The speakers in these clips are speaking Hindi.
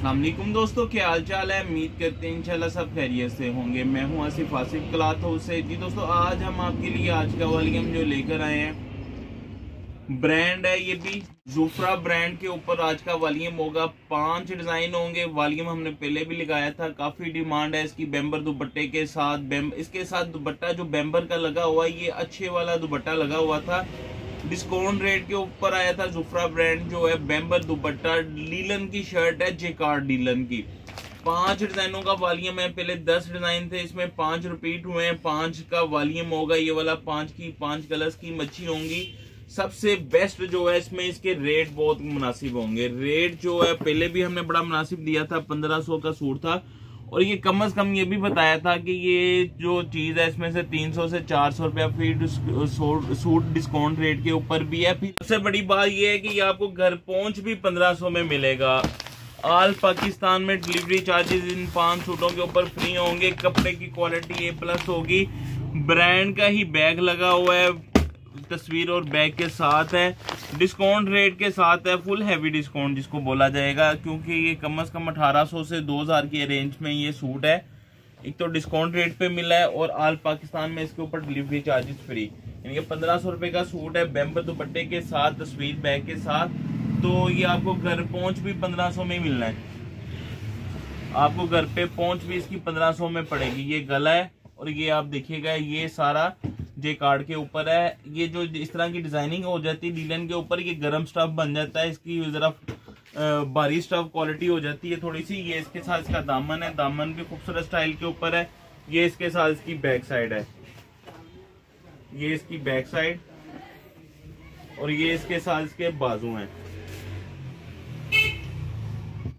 अस्सलाम वालेकुम दोस्तों, क्या हाल चाल है। उम्मीद करते हैं इंशाल्लाह सब खैरियत से होंगे। मैं हूं आसिफ क्लॉथ हाउस से। जी दोस्तों, आज हम आपके लिए आज का वॉल्यूम जो लेकर आए हैं, ब्रांड है ये भी ज़ुफ़रा ब्रांड के ऊपर आज का वॉल्यूम होगा। 5 डिजाइन होंगे। वॉल्यूम हमने पहले भी लगाया था, काफी डिमांड है इसकी। बेम्बर दुपट्टे के साथ इसके साथ दुपट्टा जो बेम्बर का लगा हुआ है, ये अच्छे वाला दुपट्टा लगा हुआ था। डिस्काउंट रेट के ऊपर आया था। ज़ुफ़रा ब्रांड जो है, बेम्बर दुपट्टा, लीलन की शर्ट है, जेकार्ड लीलन की। 5 डिजाइनों का वॉल्यूम है। पहले 10 डिजाइन थे, इसमें 5 रिपीट हुए हैं। 5 का वॉल्यूम होगा ये वाला। 5 कलर्स की मच्छी होंगी। सबसे बेस्ट जो है इसमें, इसके रेट बहुत मुनासिब होंगे। रेट जो है पहले भी हमने बड़ा मुनासिब दिया था, 1500 का सूट था। और ये कम से कम ये भी बताया था कि ये जो चीज है इसमें से 300 से 400 रुपया फिर सूट डिस्काउंट रेट के ऊपर भी है। फिर सबसे बड़ी बात ये है कि ये आपको घर पहुंच भी 1500 में मिलेगा। ऑल पाकिस्तान में डिलीवरी चार्जेस इन 5 सूटों के ऊपर फ्री होंगे। कपड़े की क्वालिटी A+ होगी। ब्रांड का ही बैग लगा हुआ है, तस्वीर और बैग के साथ है। डिस्काउंट रेट के साथ है, फुल हैवी डिस्काउंट जिसको बोला जाएगा, क्योंकि ये कम से कम 1800 से 2000 के रेंज में ये सूट है। एक तो डिस्काउंट रेट पे मिला है और ऑल पाकिस्तान में इसके ऊपर डिलीवरी चार्जेस फ्री। यानी कि 1500 रुपए का सूट है, बेम्बर दुपट्टे के साथ, तस्वीर बैग के साथ। तो ये आपको घर पहुंच भी 1500 में मिलना है। आपको घर पे पहुंच भी इसकी 1500 में पड़ेगी। ये गला है और ये आप देखिएगा, ये सारा जेकार्ड के ऊपर है। ये जो इस तरह की डिजाइनिंग हो जाती है लीलन के ऊपर, ये गर्म स्टफ बन जाता है। इसकी जरा बारीक स्टफ क्वालिटी हो जाती है थोड़ी सी। ये इसके साथ इसका दामन है, दामन भी खूबसूरत स्टाइल के ऊपर है। ये इसके साथ इसकी बैक साइड है, ये इसकी बैक साइड, और ये इसके साथ इसके बाजू हैं।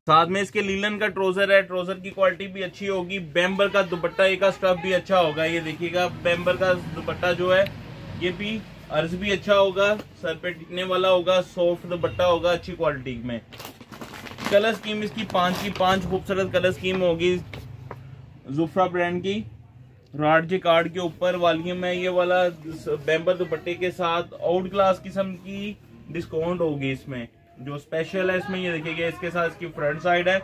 साथ में इसके लीलन का ट्राउजर है, ट्राउजर की क्वालिटी भी अच्छी होगी। बेम्बर का दुपट्टा का स्टफ भी अच्छा होगा। ये देखिएगा, बेम्बर का दुपट्टा जो है ये भी अर्ज भी अच्छा होगा, सर पे टिकने वाला होगा, सॉफ्ट दुपट्टा होगा, अच्छी क्वालिटी में। कलर स्कीम इसकी 5 की 5 खूबसूरत कलर स्कीम होगी। ज़ुफ़रा ब्रांड की रॉड जेकार्ड के ऊपर वॉल्यूम है ये वाला। बेम्बर दुपट्टे के साथ आउट क्लास किस्म की डिस्काउंट होगी इसमें। जो स्पेशल है इसमें, ये देखिएगा, इसके साथ इसकी फ्रंट साइड है,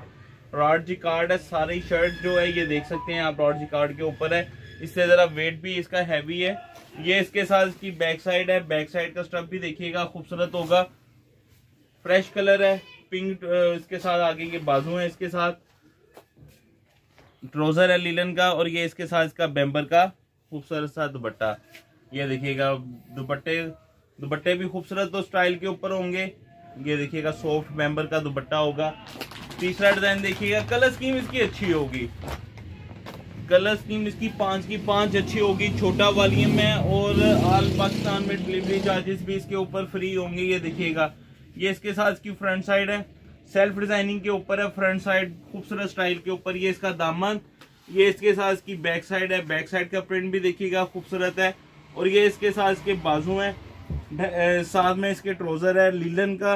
रॉड जेकार्ड है। सारी शर्ट जो है ये देख सकते हैं आप, रॉड जेकार्ड के ऊपर है। इससे जरा वेट भी इसका हैवी है। ये इसके साथ इसकी बैक साइड है, बैक साइड का स्टफ भी देखिएगा, खूबसूरत होगा। फ्रेश कलर है, पिंक। इसके साथ आगे ये बाजू है, इसके साथ ट्राउजर है लीलन का, और ये इसके साथ इसका बेम्बर का खूबसूरत सा दुपट्टा। ये देखिएगा, दुपट्टे भी खूबसूरत तो स्टाइल के ऊपर होंगे। ये देखिएगा, सॉफ्ट बेम्बर का दुपट्टा होगा। तीसरा डिजाइन देखिएगा, कलर स्कीम इसकी अच्छी होगी। कलर स्कीम इसकी 5 की 5 अच्छी होगी। छोटा वॉल्यूम है और ऑल पाकिस्तान में डिलीवरी चार्जेस भी इसके ऊपर फ्री होंगे। ये देखिएगा, ये इसके साथ इसकी फ्रंट साइड है, सेल्फ डिजाइनिंग के ऊपर है, फ्रंट साइड खूबसूरत स्टाइल के ऊपर। ये इसका दामन, ये इसके साथ इसकी बैक साइड है, बैक साइड का प्रिंट भी देखिएगा खूबसूरत है। और ये इसके साथ इसके बाजू है, साथ में इसके ट्राउजर है, लीलन का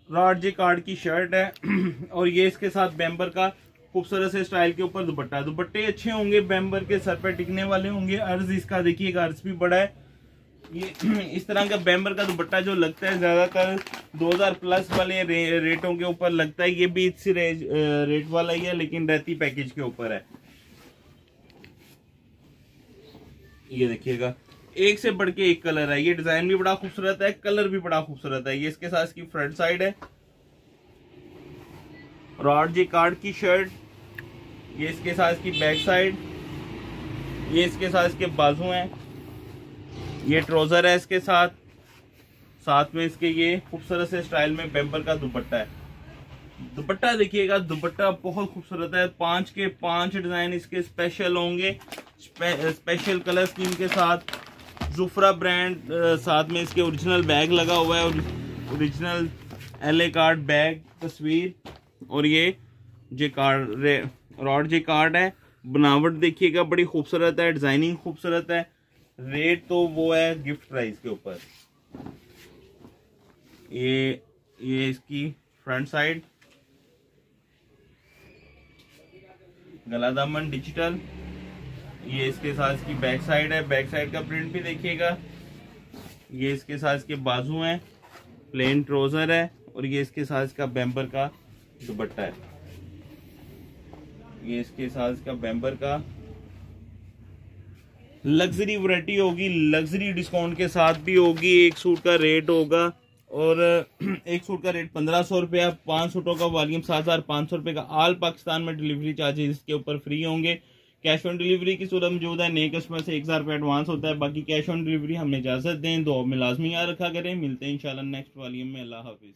रॉड जेकार्ड की शर्ट है। और ये इसके साथ बेम्बर का खूबसूरत से स्टाइल के ऊपर दुपट्टा। दुपट्टे अच्छे होंगे, बेम्बर के सर पे टिकने वाले होंगे। अर्ज इसका देखिएगा, अर्ज भी बड़ा है। ये इस तरह का बेम्बर का दुपट्टा जो लगता है ज्यादातर 2000+ वाले रेटों के ऊपर लगता है। ये भी इसी रेट वाला ही है, लेकिन रहती पैकेज के ऊपर है। ये देखिएगा, एक से बढ़ के एक कलर है। ये डिजाइन भी बड़ा खूबसूरत है, कलर भी बड़ा खूबसूरत है। ये इसके साथ इसकी फ्रंट साइड है, रॉड जेकार्ड की शर्ट। ये इसके साथ इसकी बैक साइड, ये इसके साथ इसके बाजू हैं। ये ट्राउजर है इसके साथ, साथ में इसके ये खूबसूरत से स्टाइल में बेम्बर का दुपट्टा है। दुपट्टा देखिएगा, दुपट्टा बहुत खूबसूरत है। 5 के 5 डिजाइन इसके स्पेशल होंगे, स्पेशल कलर स्कीम के साथ। ज़ुफ़रा ब्रांड, साथ में इसके ओरिजिनल बैग लगा हुआ है, ओरिजिनल LA कार्ड बैग, तस्वीर। और ये जेकार्ड रॉड जेकार्ड है। बनावट देखिएगा, बड़ी खूबसूरत है, डिजाइनिंग खूबसूरत है। रेट तो वो है गिफ्ट प्राइस के ऊपर। ये इसकी फ्रंट साइड, गला दामन डिजिटल। ये इसके साथ इसकी बैक साइड है, बैक साइड का प्रिंट भी देखिएगा। ये इसके साथ इसके बाजू हैं, प्लेन ट्राउजर है, और ये इसके साथ इसका बेम्बर का दुपट्टा है। ये इसके साथ इसका बेम्बर का लग्जरी वैरायटी होगी, लग्जरी डिस्काउंट के साथ भी होगी। एक सूट का रेट होगा और एक सूट का रेट 1500 रुपया, 5 सूटों का वॉल्यूम 7500 रुपये का। ऑल पाकिस्तान में डिलीवरी चार्जेस इसके ऊपर फ्री होंगे। कैश ऑन डिलीवरी की सूरत मौजूद है। नए कस्टमर से 1000 रुपये एडवांस होता है, बाकी कैश ऑन डिलीवरी हमें इजाजत दें। दुआ में लाजमी याद रखा करें। मिलते हैं इंशाल्लाह नेक्स्ट वॉल्यूम में। अल्लाह हाफिज।